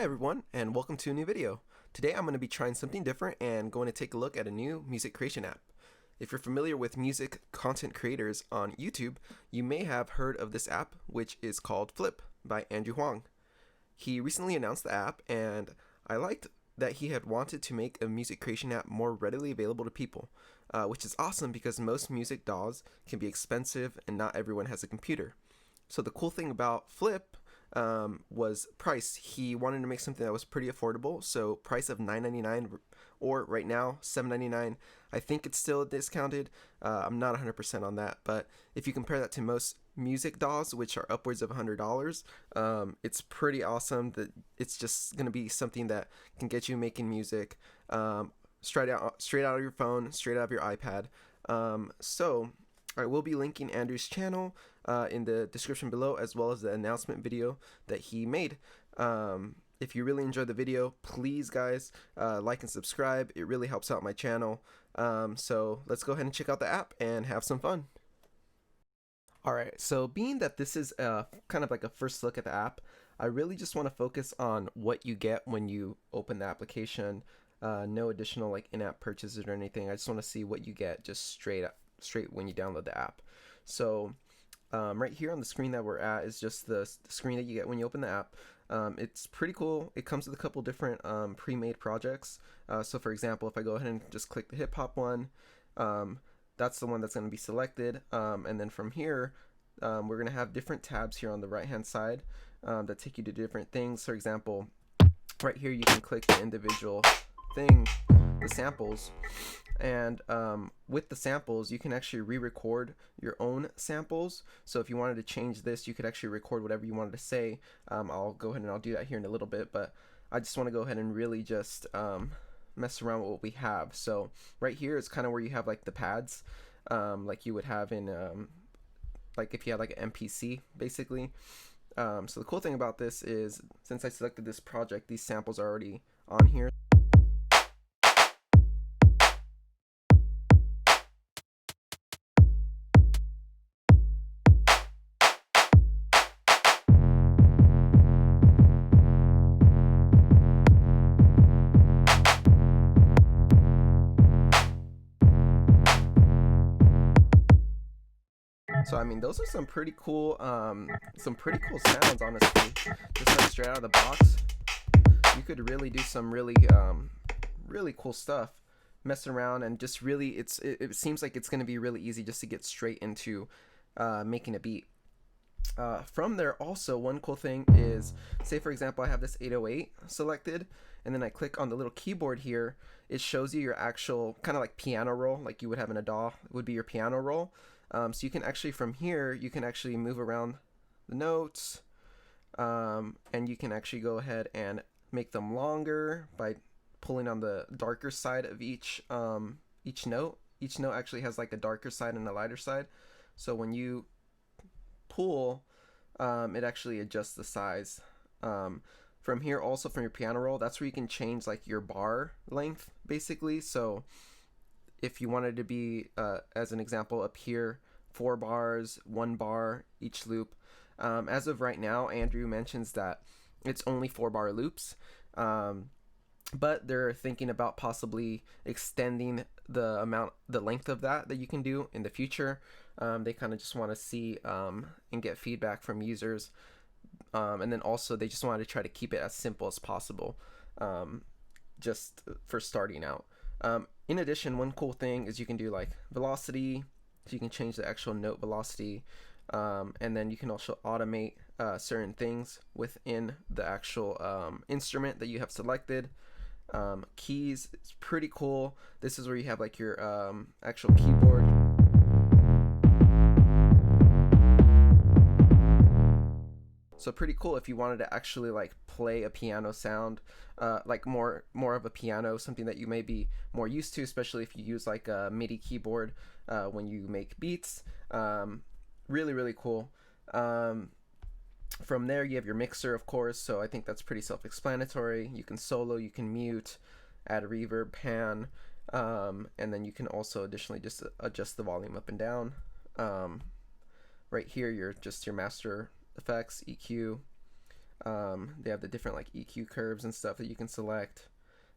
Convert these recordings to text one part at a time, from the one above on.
everyone, and welcome to a new video. Today I'm going to be trying something different and going to take a look at a new music creation app. If you're familiar with music content creators on YouTube, you may have heard of this app, which is called Flip by Andrew Huang. He recently announced the app, and I liked that he had wanted to make a music creation app more readily available to people, which is awesome because most music DAWs can be expensive and not everyone has a computer. So the cool thing about Flip was price. He wanted to make something that was pretty affordable, so price of $9.99 or right now $7.99. I think it's still discounted. I'm not 100% on that, but if you compare that to most music DAWs, which are upwards of $100, it's pretty awesome. That it's just gonna be something that can get you making music straight out of your phone, straight out of your iPad. So I will be linking Andrew's channel in the description below, as well as the announcement video that he made. If you really enjoyed the video, please guys like and subscribe. It really helps out my channel. So let's go ahead and check out the app and have some fun. Alright, so being that this is kind of like a first look at the app, I really just want to focus on what you get when you open the application. No additional like in-app purchases or anything. I just want to see what you get just straight when you download the app. So right here on the screen that we're at is just the screen that you get when you open the app. It's pretty cool. It comes with a couple different pre-made projects. So for example, if I go ahead and just click the hip hop one, that's the one that's going to be selected. And then from here, we're going to have different tabs here on the right hand side that take you to different things. For example, right here you can click the individual thing, the samples, and with the samples you can actually re-record your own samples. So if you wanted to change this, you could actually record whatever you wanted to say. I'll go ahead and I'll do that here in a little bit, but I just want to go ahead and really just mess around with what we have. So right here is kind of where you have like the pads, like you would have in like if you had like an MPC basically. So the cool thing about this is, since I selected this project, these samples are already on here. So I mean, those are some pretty cool sounds, honestly. Just like straight out of the box, you could really do some really cool stuff, messing around, and just really, it seems like it's gonna be really easy just to get straight into making a beat. From there, also one cool thing is, say for example, I have this 808 selected, and then I click on the little keyboard here. It shows you your actual kind of like piano roll, like you would have in a DAW, would be your piano roll. So you can actually, from here, you can actually move around the notes, and you can actually go ahead and make them longer by pulling on the darker side of each note. Each note actually has like a darker side and a lighter side. So when you pull, it actually adjusts the size. From here, also from your piano roll, that's where you can change like your bar length, basically. So if you wanted to be, as an example, up here, 4 bars, 1 bar each loop. As of right now, Andrew mentions that it's only 4-bar loops, but they're thinking about possibly extending the length of that you can do in the future. They kind of just want to see and get feedback from users, and then also they just want to try to keep it as simple as possible, just for starting out. In addition, one cool thing is you can do like velocity, so you can change the actual note velocity, and then you can also automate certain things within the actual instrument that you have selected. Keys, it's pretty cool. This is where you have like your actual keyboard. So pretty cool if you wanted to actually like play a piano sound, like more of a piano, something that you may be more used to, especially if you use like a MIDI keyboard when you make beats. Really cool. From there you have your mixer, of course, so I think that's pretty self-explanatory. You can solo, you can mute, add a reverb, pan, and then you can also additionally just adjust the volume up and down. Right here, your master effects, EQ, They have the different like EQ curves and stuff that you can select,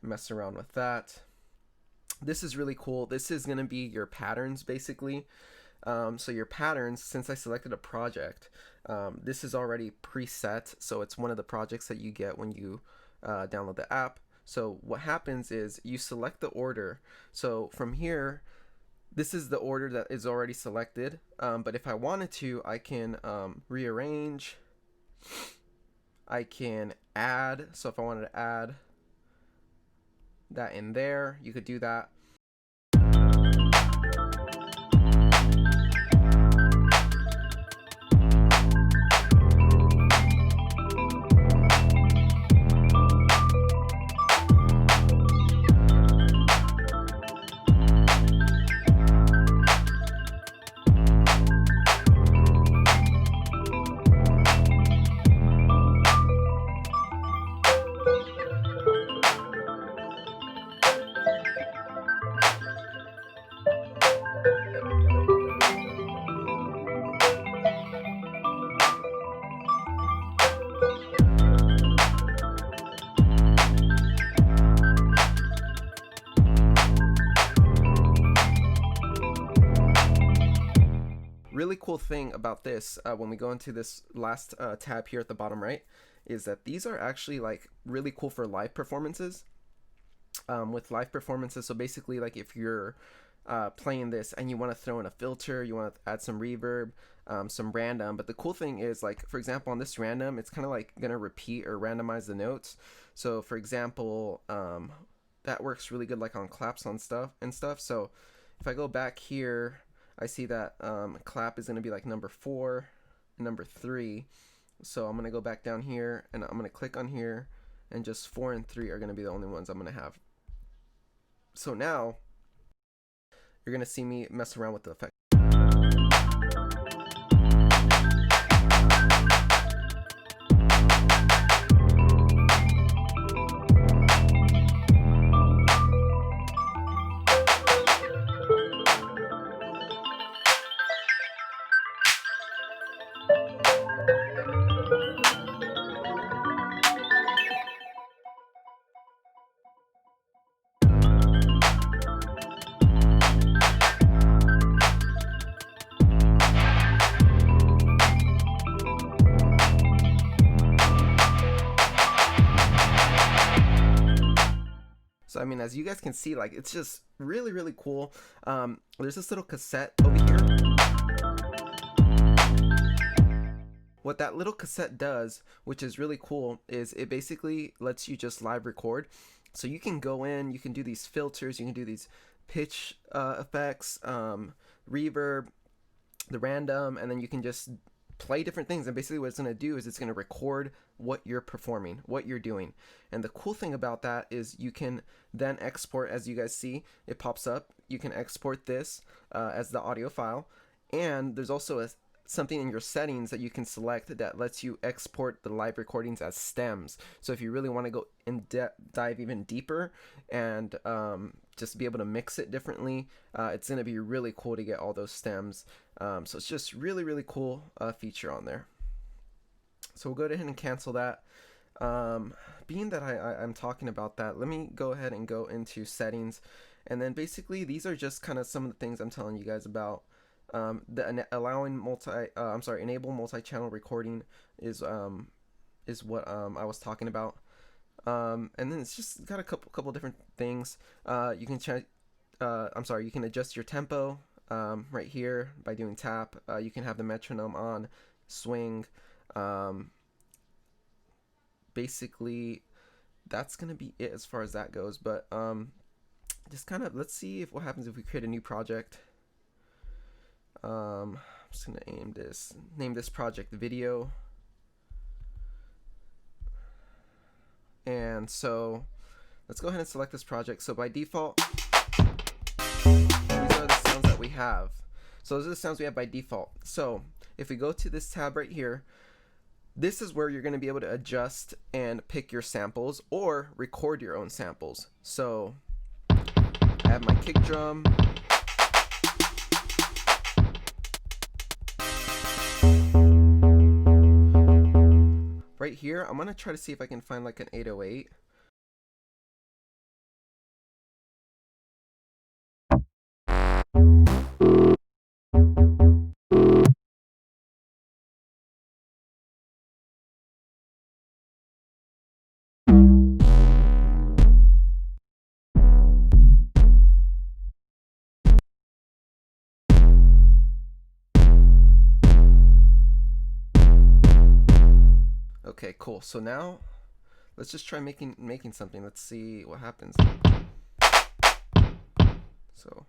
mess around with that. This is really cool. This is going to be your patterns basically. So your patterns, since I selected a project, this is already preset, so it's one of the projects that you get when you download the app. So what happens is you select the order. So from here, this is the order that is already selected, but if I wanted to, I can rearrange. I can add. So if I wanted to add that in there, you could do that. Really cool thing about this, when we go into this last tab here at the bottom right, is that these are actually like really cool for live performances. With live performances, so basically like if you're playing this and you want to throw in a filter, you want to add some reverb, some random, but the cool thing is, like, for example, on this random, it's kind of like gonna repeat or randomize the notes. So for example, that works really good like on claps on stuff. So if I go back here, I see that clap is going to be like number 4, number 3. So I'm going to go back down here and I'm going to click on here, and just 4 and 3 are going to be the only ones I'm going to have. So now you're going to see me mess around with the effect. So I mean, as you guys can see, like, it's just really, really cool. There's this little cassette over here. What that little cassette does, which is really cool, is it basically lets you just live record. So you can go in, you can do these filters, you can do these pitch effects, reverb, the random, and then you can just play different things. And basically what it's going to do is it's going to record what you're performing, what you're doing. And the cool thing about that is you can then export, as you guys see, it pops up. You can export this as the audio file. And there's also something in your settings that you can select that lets you export the live recordings as stems. So if you really want to go in depth, dive even deeper, and just be able to mix it differently, it's going to be really cool to get all those stems. So it's just really, really cool feature on there. So we'll go ahead and cancel that. Being that I'm talking about that, let me go ahead and go into settings. And then basically these are just kind of some of the things I'm telling you guys about. Enable multi-channel recording is what I was talking about. And then it's just got a couple different things. You can you can adjust your tempo right here by doing tap. You can have the metronome on, swing. Basically that's gonna be it as far as that goes. But just kind of, let's see what happens if we create a new project. I'm just gonna name this project video. And so let's go ahead and select this project. So by default, these are the sounds that we have. So those are the sounds we have by default. So if we go to this tab right here, this is where you're going to be able to adjust and pick your samples or record your own samples. So I have my kick drum. right here, I'm gonna try to see if I can find like an 808. Okay, cool. So now let's just try making something. Let's see what happens. So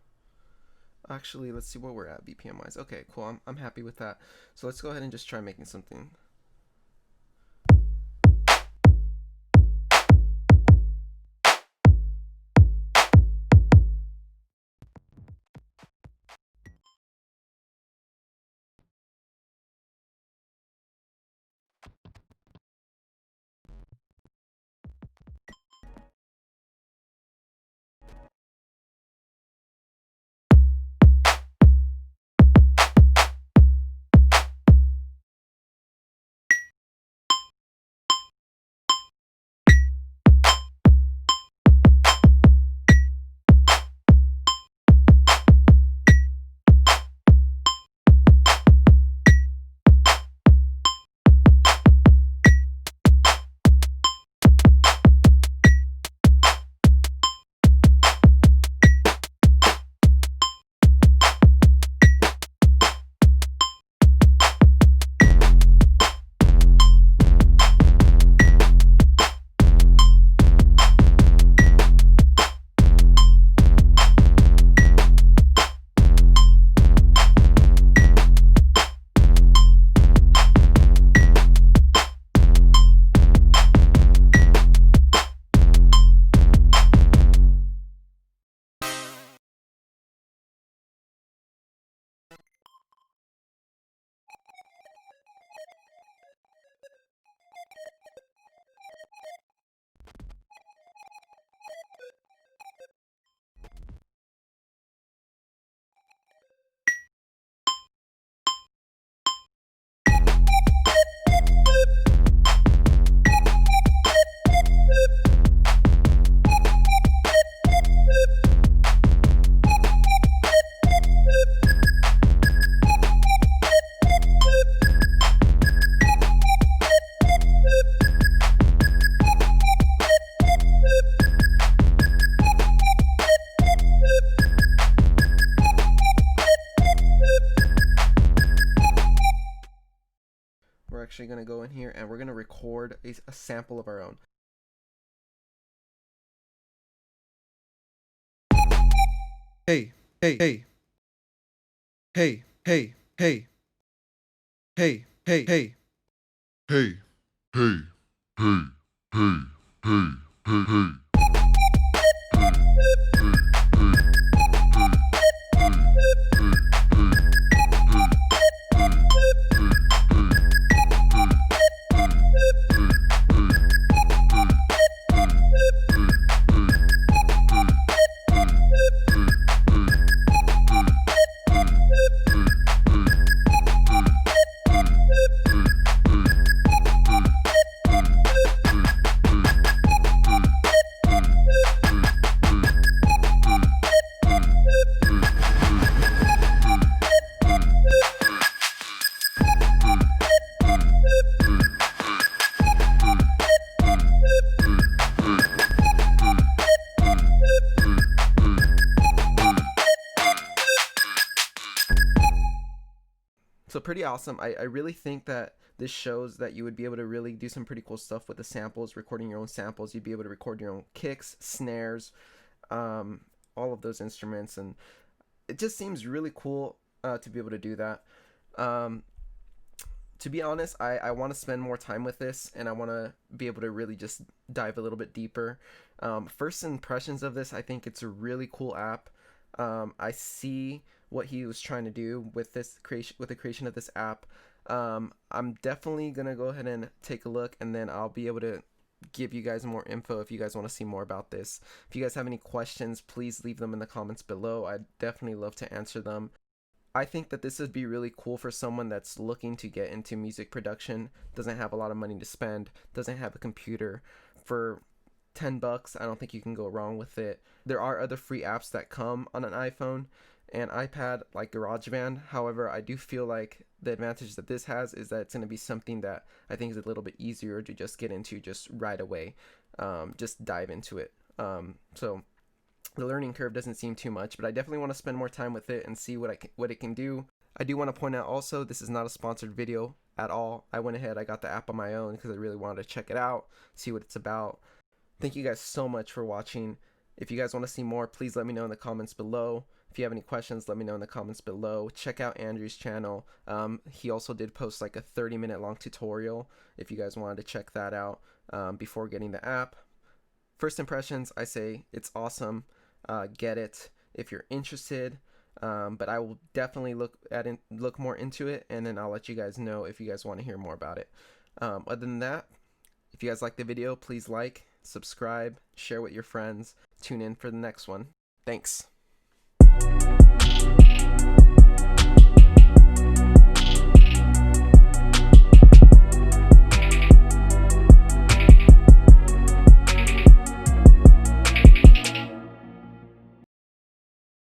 actually, let's see where we're at BPM wise. Okay, cool. I'm happy with that. So let's go ahead and just try making something. We're actually going to go in here and we're going to record a sample of our own. Hey, hey, hey. Hey, hey, hey. Hey, hey, hey. Hey, hey, hey, hey, hey, hey, hey. So pretty awesome. I really think that this shows that you would be able to really do some pretty cool stuff with the samples, recording your own samples. You'd be able to record your own kicks, snares, um, all of those instruments, and it just seems really cool to be able to do that. Um, to be honest, I want to spend more time with this, and I want to be able to really just dive a little bit deeper. First impressions of this, I think it's a really cool app. I see what he was trying to do with this creation, with the creation of this app. I'm definitely gonna go ahead and take a look, and then I'll be able to give you guys more info if you guys want to see more about this. If you guys have any questions, please leave them in the comments below. I'd definitely love to answer them. I think that this would be really cool for someone that's looking to get into music production, doesn't have a lot of money to spend, doesn't have a computer. For $10, I don't think you can go wrong with it. There are other free apps that come on an iPhone and iPad, like GarageBand. However, I do feel like the advantage that this has is that it's going to be something that I think is a little bit easier to just get into just right away. Just dive into it. So the learning curve doesn't seem too much, but I definitely want to spend more time with it and see what it can do. I do want to point out also, this is not a sponsored video at all. I went ahead, I got the app on my own because I really wanted to check it out, see what it's about. Thank you guys so much for watching. If you guys want to see more, please let me know in the comments below. If you have any questions, let me know in the comments below. Check out Andrew's channel. He also did post like a 30-minute long tutorial if you guys wanted to check that out before getting the app. First impressions, I say it's awesome. Get it if you're interested. But I will definitely look more into it, and then I'll let you guys know if you guys want to hear more about it. Other than that, if you guys like the video, please like, subscribe, share with your friends. Tune in for the next one. Thanks.